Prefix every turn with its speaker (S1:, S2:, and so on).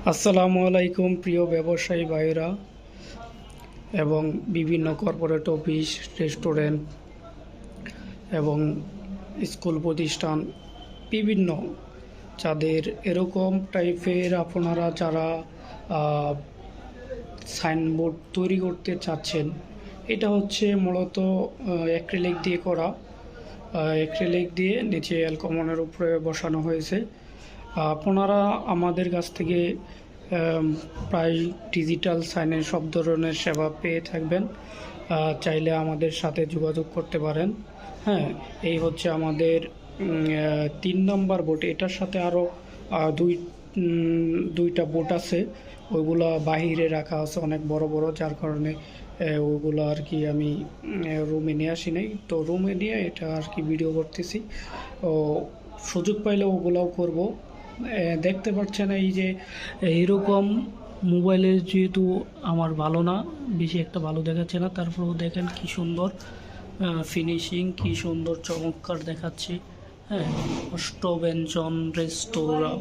S1: আসসালামু আলাইকুম প্রিয় ব্যবসায়ী ভাইরা এবং বিভিন্ন কর্পোরেট অফিস, রেস্টুরেন্ট এবং স্কুল প্রতিষ্ঠান বিভিন্ন যাদের এরকম টাইপের আপনারা যারা সাইনবোর্ড তৈরি করতে চাচ্ছেন, এটা হচ্ছে মূলত অ্যাক্রিলিক দিয়ে করা। অ্যাক্রিলিক দিয়ে নিচে অ্যালকমনের উপরে বসানো হয়েছে। আপনারা আমাদের কাছ থেকে প্রায় ডিজিটাল সাইনের সব ধরনের সেবা পেয়ে থাকবেন। চাইলে আমাদের সাথে যোগাযোগ করতে পারেন। হ্যাঁ, এই হচ্ছে আমাদের 3 নম্বর বোট। এটার সাথে আরও দুইটা বোট আছে, ওইগুলা বাহিরে রাখা আছে অনেক বড় বড়, যার কারণে ওইগুলো আর কি আমি রুমে নিয়ে আসি নাই। তো রুমে নিয়ে এটা আর কি ভিডিও করতেছি। ও সুযোগ পাইলে ওগুলাও করব। দেখতে পাচ্ছেন এই যে এইরকম মোবাইলের যেহেতু আমার ভালো না, বেশি একটা ভালো দেখাচ্ছে না, তারপরেও দেখেন কি সুন্দর ফিনিশিং, কি সুন্দর চমৎকার দেখাচ্ছে। হ্যাঁ, অষ্টব্যঞ্জন রেস্তোরাঁ।